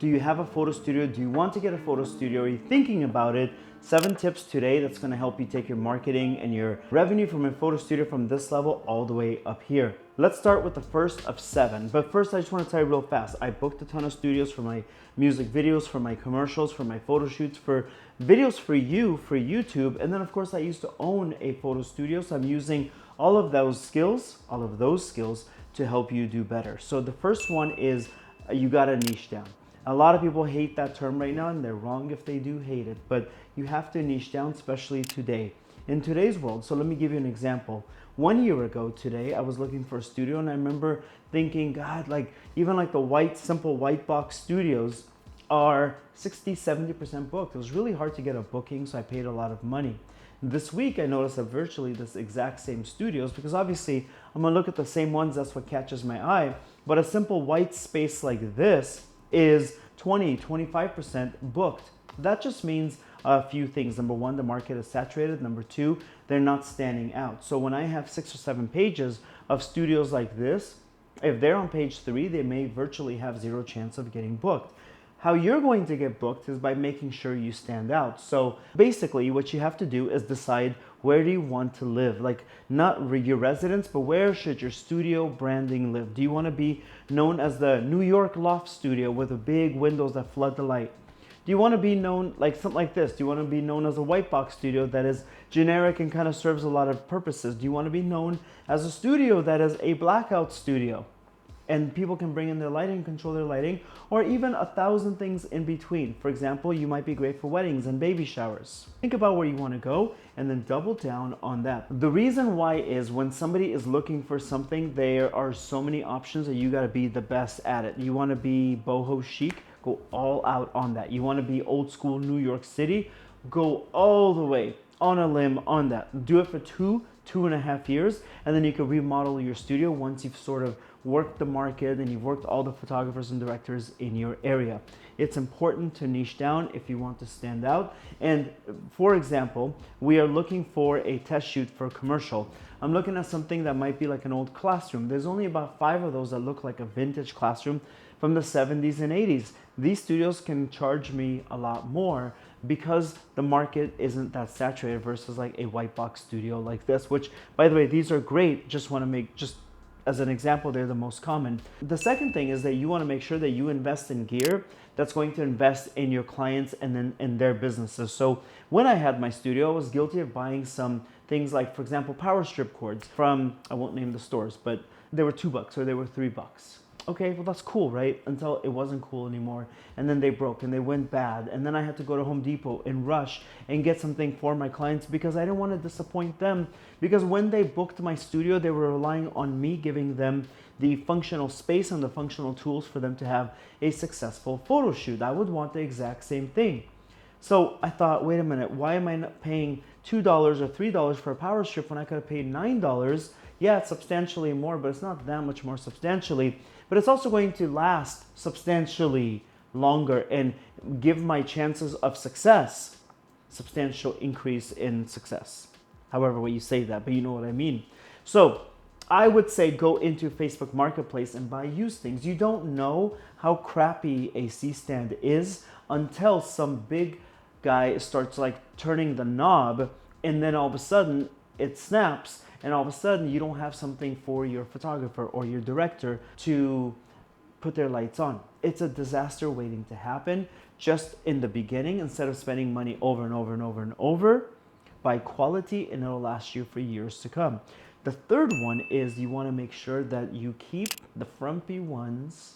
Do you have a photo studio? Do you want to get a photo studio? Are you thinking about it? 7 tips today that's going to help you take your marketing and your revenue from a photo studio from this level all the way up here. Let's start with the first of 7. But first, I just want to tell you real fast. I booked a ton of studios for my music videos, for my commercials, for my photo shoots, for videos for you, for YouTube. And then, of course, I used to own a photo studio. So I'm using all of those skills to help you do better. So the first one is you got to niche down. A lot of people hate that term right now, and they're wrong if they do hate it, but you have to niche down, especially today. In today's world, so let me give you an example. 1 year ago today, I was looking for a studio, and I remember thinking, God, even the simple white box studios are 60-70% booked. It was really hard to get a booking, so I paid a lot of money. This week, I noticed that virtually this exact same studios, because obviously I'm gonna look at the same ones, that's what catches my eye, but a simple white space like this is 20-25% booked. That just means a few things. Number one, the market is saturated. Number two, they're not standing out. So when I have 6 or 7 pages of studios like this, if they're on page 3, they may virtually have 0 chance of getting booked. How you're going to get booked is by making sure you stand out. So basically what you have to do is decide, where do you want to live? Like, not your residence, but where should your studio branding live? Do you want to be known as the New York loft studio with the big windows that flood the light? Do you want to be known like something like this? Do you want to be known as a white box studio that is generic and kind of serves a lot of purposes? Do you want to be known as a studio that is a blackout studio and people can bring in their lighting, control their lighting, or even 1,000 things in between? For example, you might be great for weddings and baby showers. Think about where you want to go and then double down on that. The reason why is when somebody is looking for something, there are so many options that you got to be the best at it. You want to be boho chic, go all out on that. You want to be old school New York City, go all the way on a limb on that. Do it for 2.5 years, and then you can remodel your studio once you've sort of worked the market and you've worked all the photographers and directors in your area. It's important to niche down if you want to stand out. And for example, we are looking for a test shoot for a commercial. I'm looking at something that might be like an old classroom. There's only about 5 of those that look like a vintage classroom from the 70s and 80s. These studios can charge me a lot more because the market isn't that saturated versus like a white box studio like this, which, by the way, these are great. Just want to make, just as an example, they're the most common. The second thing is that you want to make sure that you invest in gear that's going to invest in your clients and then in their businesses. So when I had my studio, I was guilty of buying some things like, for example, power strip cords from, I won't name the stores, but they were $2 or they were $3. Okay, well that's cool, right? Until it wasn't cool anymore. And then they broke and they went bad. And then I had to go to Home Depot and rush and get something for my clients because I didn't want to disappoint them. Because when they booked my studio, they were relying on me giving them the functional space and the functional tools for them to have a successful photo shoot. I would want the exact same thing. So I thought, wait a minute, why am I not paying $2 or $3 for a power strip when I could have paid $9? Yeah, it's substantially more, but it's not that much more substantially. But it's also going to last substantially longer and give my chances of success substantial increase in success. However way you say that, but you know what I mean. So I would say go into Facebook Marketplace and buy used things. You don't know how crappy a C-stand is until some big guy starts like turning the knob, and then all of a sudden it snaps, and all of a sudden you don't have something for your photographer or your director to put their lights on. It's a disaster waiting to happen. Just in the beginning, instead of spending money over and over and over and over, buy quality and it'll last you for years to come. The third one is you want to make sure that you keep the frumpy ones,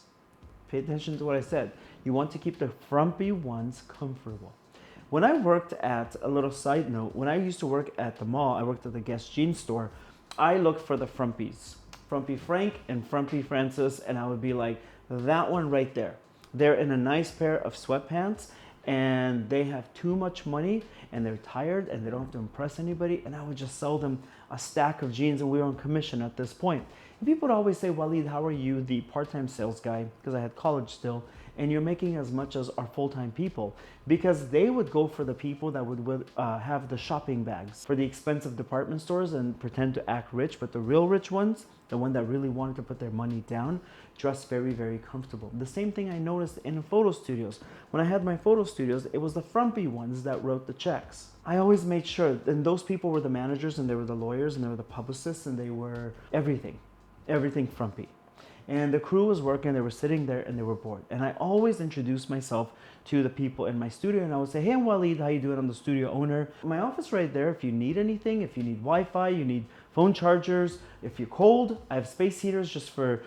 pay attention to what I said, you want to keep the frumpy ones comfortable. When I worked at, a little side note, when I used to work at the mall, I worked at the Guess Jeans store, I looked for the frumpies. Frumpy Frank and Frumpy Francis, and I would be like, that one right there. They're in a nice pair of sweatpants and they have too much money and they're tired and they don't have to impress anybody, and I would just sell them a stack of jeans, and we were on commission at this point. And people would always say, Waleed, how are you, the part-time sales guy, because I had college still, and you're making as much as our full-time people, because they would go for the people that would have the shopping bags for the expensive department stores and pretend to act rich, but the real rich ones, the one that really wanted to put their money down, dress very, very comfortable. The same thing I noticed in photo studios. When I had my photo studios, it was the frumpy ones that wrote the checks. I always made sure, and those people were the managers, and they were the lawyers, and they were the publicists, and they were everything frumpy. And the crew was working, they were sitting there and they were bored. And I always introduced myself to the people in my studio, and I would say, hey, I'm Waleed, how you doing? I'm the studio owner. My office right there, if you need anything, if you need Wi-Fi, you need phone chargers, if you're cold, I have space heaters just for,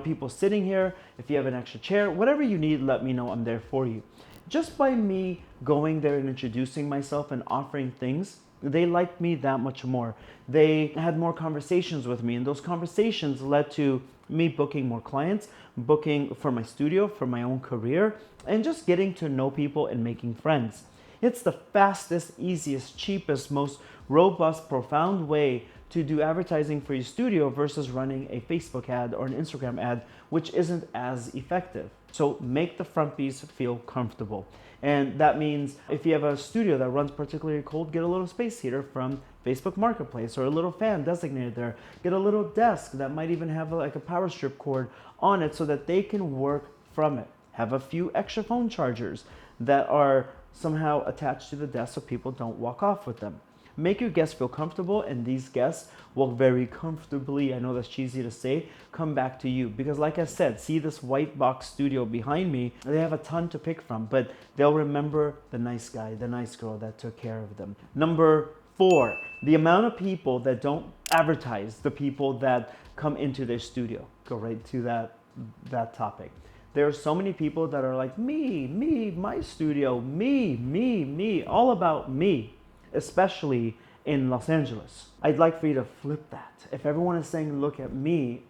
people sitting here. If you have an extra chair, whatever you need, let me know, I'm there for you. Just by me going there and introducing myself and offering things, they liked me that much more. They had more conversations with me, and those conversations led to me booking more clients, booking for my studio, for my own career, and just getting to know people and making friends. It's the fastest, easiest, cheapest, most robust, profound way to do advertising for your studio versus running a Facebook ad or an Instagram ad, which isn't as effective. So make the frumpies feel comfortable. And that means if you have a studio that runs particularly cold, get a little space heater from Facebook Marketplace, or a little fan designated there. Get a little desk that might even have like a power strip cord on it so that they can work from it. Have a few extra phone chargers that are somehow attached to the desk so people don't walk off with them. Make your guests feel comfortable, and these guests will very comfortably, I know that's cheesy to say, come back to you. Because like I said, see this white box studio behind me, they have a ton to pick from, but they'll remember the nice guy, the nice girl that took care of them. Number 4, the amount of people that don't advertise the people that come into their studio. Go right to that topic. There are so many people that are like, me, my studio, me, all about me. Especially in Los Angeles. I'd like for you to flip that. If everyone is saying, look at me,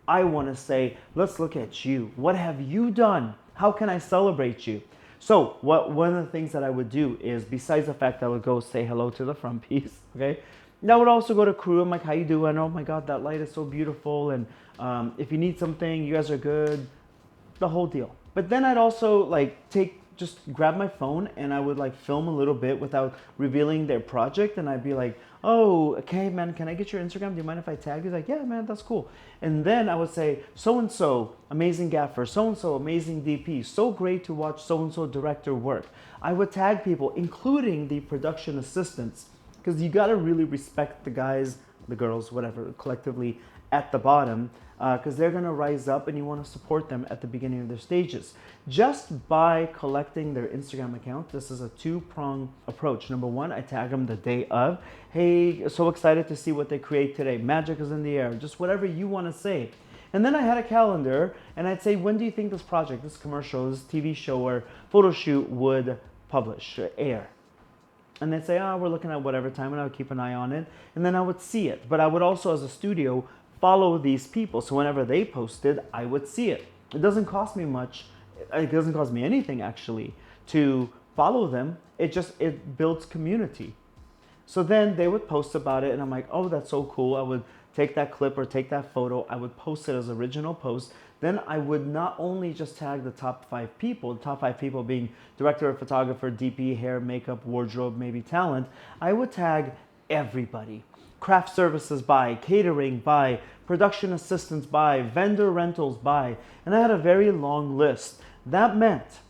I want to say, let's look at you. What have you done? How can I celebrate you? So one of the things that I would do is, besides the fact that I would go say hello to the frumpies, okay? And I would also go to crew. I'm like, how you doing? Oh my God, that light is so beautiful. And if you need something, you guys are good. The whole deal. But then I'd also just grab my phone and I would film a little bit without revealing their project, and I'd be like, oh, okay, man, can I get your Instagram? Do you mind if I tag you? He's like, yeah, man, that's cool. And then I would say, so-and-so, amazing gaffer, so-and-so, amazing DP, so great to watch so-and-so director work. I would tag people, including the production assistants, because you gotta really respect the guys, the girls, whatever, collectively at the bottom, because they're going to rise up and you want to support them at the beginning of their stages. Just by collecting their Instagram account, this is a two-pronged approach. Number 1, I tag them the day of. Hey, so excited to see what they create today. Magic is in the air. Just whatever you want to say. And then I had a calendar and I'd say, when do you think this project, this commercial, this TV show or photo shoot would publish, air? And they'd say, we're looking at whatever time, and I would keep an eye on it. And then I would see it. But I would also, as a studio, follow these people. So whenever they posted, I would see it. It doesn't cost me much. It doesn't cost me anything, actually, to follow them. It builds community. So then they would post about it, and I'm like, oh, that's so cool. I would take that clip or take that photo. I would post it as original post. Then I would not only just tag the top 5 people, the top 5 people being director, photographer, DP, hair, makeup, wardrobe, maybe talent. I would tag everybody. Craft services by, catering by, production assistants by, vendor rentals by, and I had a very long list. That meant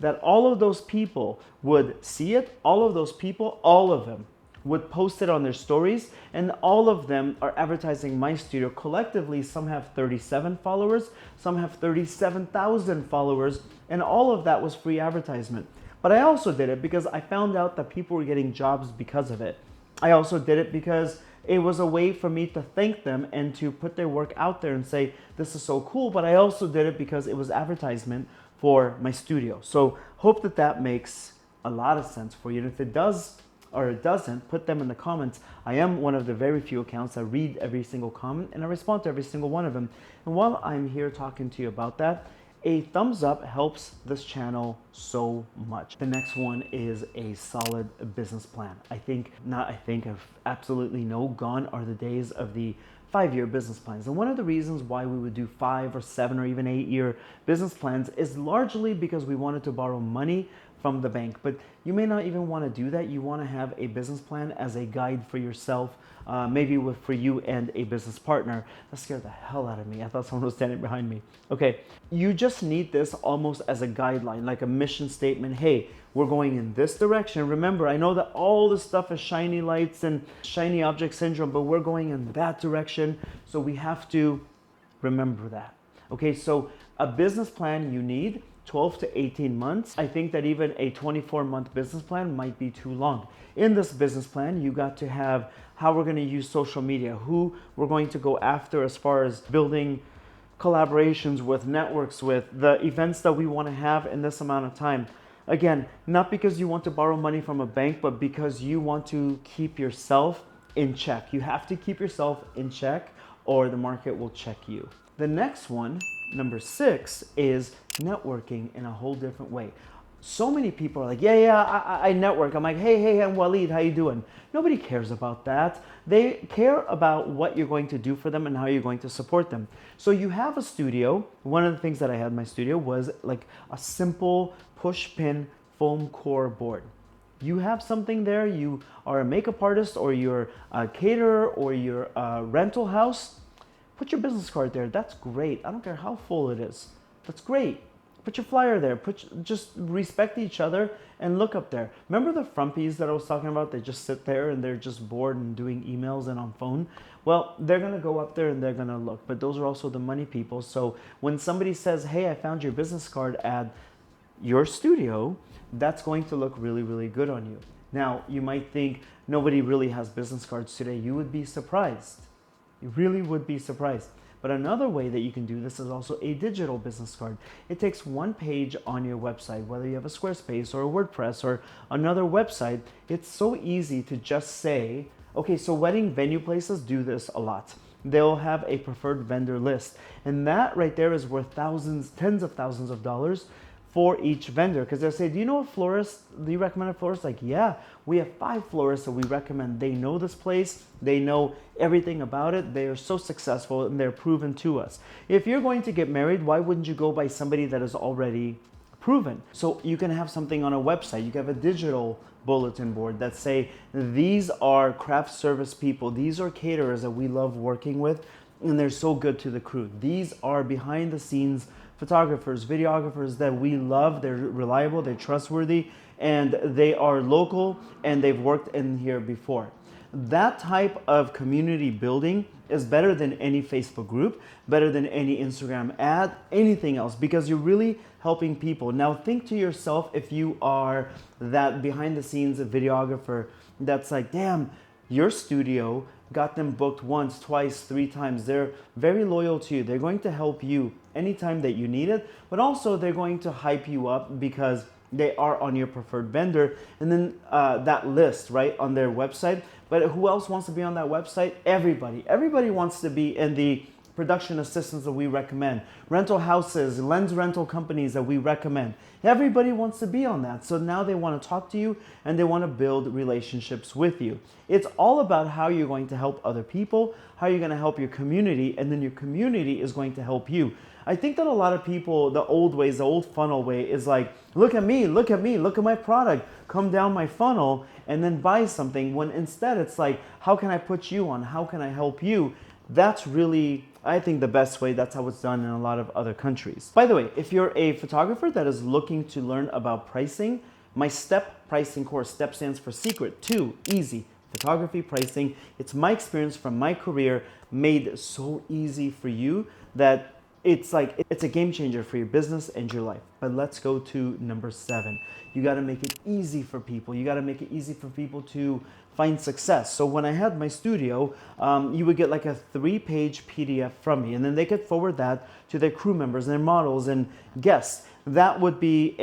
that all of those people would see it, all of those people, all of them would post it on their stories, and all of them are advertising my studio. Collectively, some have 37 followers, some have 37,000 followers, and all of that was free advertisement. But I also did it because I found out that people were getting jobs because of it. I also did it because it was a way for me to thank them and to put their work out there and say, this is so cool. But I also did it because it was advertisement for my studio. So hope that makes a lot of sense for you. And if it does or it doesn't, put them in the comments. I am one of the very few accounts that read every single comment and I respond to every single one of them. And while I'm here talking to you about that, a thumbs up helps this channel so much. The next one is a solid business plan. I've absolutely no, gone are the days of the 5-year business plans. And one of the reasons why we would do 5 or 7 or even 8-year business plans is largely because we wanted to borrow money from the bank. But you may not even want to do that. You want to have a business plan as a guide for yourself, maybe for you and a business partner. That scared the hell out of me. I thought someone was standing behind me. Okay, you just need this almost as a guideline, like a mission statement. Hey, we're going in this direction. Remember, I know that all this stuff is shiny lights and shiny object syndrome, but we're going in that direction. So we have to remember that. Okay, so a business plan you need 12 to 18 months. I think that even a 24-month business plan might be too long. In this business plan, you got to have how we're going to use social media, who we're going to go after as far as building collaborations with, networks with, the events that we want to have in this amount of time. Again, not because you want to borrow money from a bank, but because you want to keep yourself in check. You have to keep yourself in check or the market will check you. The next one, number 6, is networking in a whole different way. So many people are like, I network. I'm like, hey, I'm Waleed, how you doing? Nobody cares about that. They care about what you're going to do for them and how you're going to support them. So you have a studio. One of the things that I had in my studio was like a simple push pin foam core board. You have something there, you are a makeup artist or you're a caterer or you're a rental house, put your business card there. That's great. I don't care how full it is. That's great. Put your flyer there. Just respect each other and look up there. Remember the Frumpies that I was talking about? They just sit there and they're just bored and doing emails and on phone. Well, they're going to go up there and they're going to look. But those are also the money people. So when somebody says, hey, I found your business card at your studio, that's going to look really, really good on you. Now, you might think nobody really has business cards today. You would be surprised. You really would be surprised. But another way that you can do this is also a digital business card. It takes one page on your website, whether you have a Squarespace or a WordPress or another website. It's so easy to just say, okay, so wedding venue places do this a lot. They'll have a preferred vendor list. And that right there is worth thousands, tens of thousands of dollars for each vendor, because they'll say, do you know a florist? Do you recommend a florist? Like, yeah, we have 5 florists that we recommend. They know this place. They know everything about it. They are so successful and they're proven to us. If you're going to get married, why wouldn't you go by somebody that is already proven? So you can have something on a website. You can have a digital bulletin board that say, these are craft service people. These are caterers that we love working with and they're so good to the crew. These are behind the scenes photographers, videographers that we love. They're reliable, they're trustworthy, and they are local and they've worked in here before. That type of community building is better than any Facebook group, better than any Instagram ad, anything else, because you're really helping people. Now think to yourself, if you are that behind the scenes videographer that's like, damn, your studio got them booked once, twice, 3 times. They're very loyal to you. They're going to help you anytime that you need it, but also they're going to hype you up because they are on your preferred vendor. And then that list, right, on their website. But who else wants to be on that website? Everybody. Everybody wants to be in the production assistants that we recommend, rental houses, lens rental companies that we recommend. Everybody wants to be on that. So now they want to talk to you and they want to build relationships with you. It's all about how you're going to help other people, how you're going to help your community, and then your community is going to help you. I think that a lot of people, the old ways, the old funnel way is like, look at me, look at me, look at my product, come down my funnel and then buy something, when instead it's like, how can I put you on? How can I help you? That's really, I think, the best way. That's how it's done in a lot of other countries. By the way, if you're a photographer that is looking to learn about pricing, my STEP pricing course, STEP stands for secret to easy photography pricing. It's my experience from my career made so easy for you that it's like, it's a game changer for your business and your life. But let's go to number 7. You got to make it easy for people. You got to make it easy for people to find success. So when I had my studio, you would get like a 3-page PDF from me, and then they could forward that to their crew members and their models and guests. That would be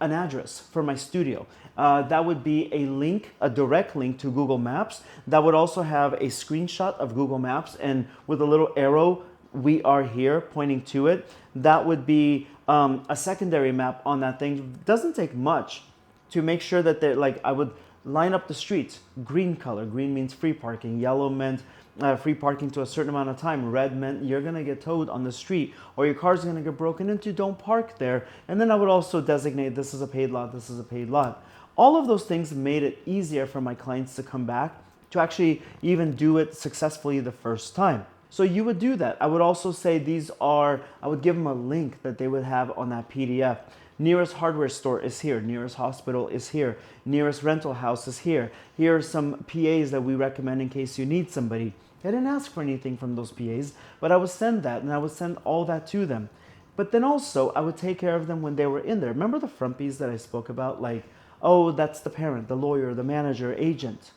an address for my studio. That would be a link, a direct link to Google Maps. That would also have a screenshot of Google Maps and with a little arrow, we are here, pointing to it. That would be a secondary map on that thing. It doesn't take much to make sure that they're like, I would line up the streets. Green color. Green means free parking. Yellow meant free parking to a certain amount of time. Red meant you're gonna get towed on the street, or your car's gonna get broken into, don't park there. And then I would also designate this is a paid lot, this is a paid lot. All of those things made it easier for my clients to come back, to actually even do it successfully the first time. So you would do that. I would also say I would give them a link that they would have on that PDF. Nearest hardware store is here. Nearest hospital is here. Nearest rental house is here. Here are some PAs that we recommend in case you need somebody. I didn't ask for anything from those PAs, but I would send that, and I would send all that to them. But then also, I would take care of them when they were in there. Remember the Frumpies that I spoke about? Like, oh, that's the parent, the lawyer, the manager, agent.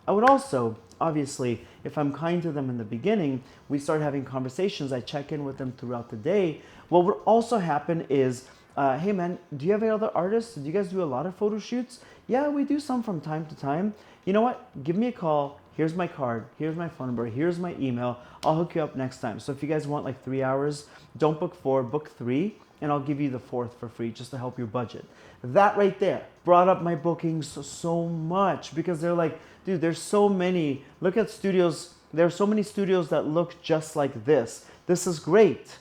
I would also, obviously, if I'm kind to them in the beginning, we start having conversations. I check in with them throughout the day. What would also happen is, hey man, do you have any other artists? Do you guys do a lot of photo shoots? Yeah, we do some from time to time. You know what? Give me a call. Here's my card. Here's my phone number. Here's my email. I'll hook you up next time. So if you guys want like 3 hours, don't book 4, book 3, and I'll give you the 4th for free just to help your budget. That right there brought up my bookings so much, because they're like, dude, there's so many. Look at studios. There are so many studios that look just like this. This is great.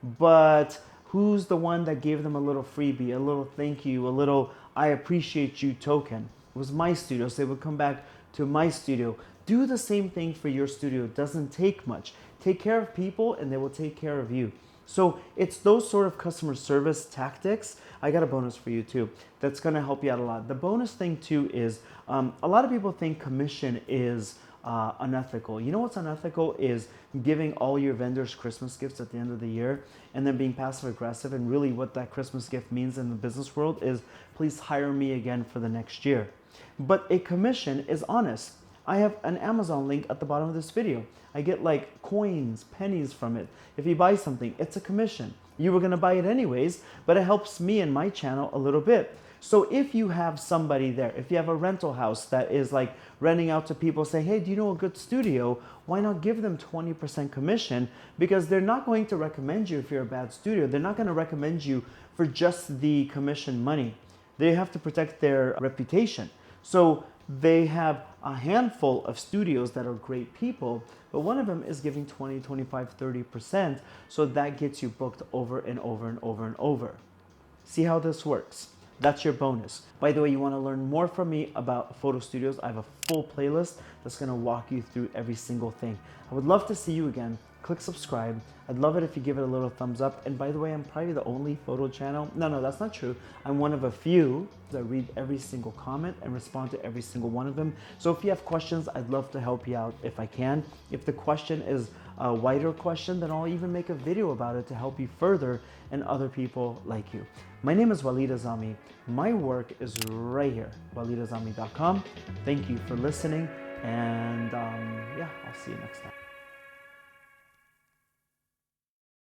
But who's the one that gave them a little freebie, a little thank you, a little I appreciate you token? It was my studio. So they would come back to my studio. Do the same thing for your studio. It doesn't take much. Take care of people and they will take care of you. So it's those sort of customer service tactics. I got a bonus for you too. That's gonna help you out a lot. The bonus thing too is a lot of people think commission is unethical. You know what's unethical is giving all your vendors Christmas gifts at the end of the year and then being passive aggressive. And really what that Christmas gift means in the business world is please hire me again for the next year. But a commission is honest. I have an Amazon link at the bottom of this video. I get like coins, pennies from it. If you buy something, it's a commission. You were gonna buy it anyways, but it helps me and my channel a little bit. So if you have somebody there, if you have a rental house that is like renting out to people, say, hey, do you know a good studio? Why not give them 20% commission? Because they're not going to recommend you if you're a bad studio. They're not gonna recommend you for just the commission money. They have to protect their reputation. So they have a handful of studios that are great people, but one of them is giving 20, 25, 30%. So that gets you booked over and over and over and over. See how this works? That's your bonus. By the way, you want to learn more from me about photo studios, I have a full playlist that's going to walk you through every single thing. I would love to see you again. Click subscribe. I'd love it if you give it a little thumbs up. And by the way, I'm probably the only photo channel. No, that's not true. I'm one of a few that read every single comment and respond to every single one of them. So if you have questions, I'd love to help you out if I can. If the question is a wider question, then I'll even make a video about it to help you further and other people like you. My name is Walid Azami. My work is right here, walidazami.com. Thank you for listening. And yeah, I'll see you next time.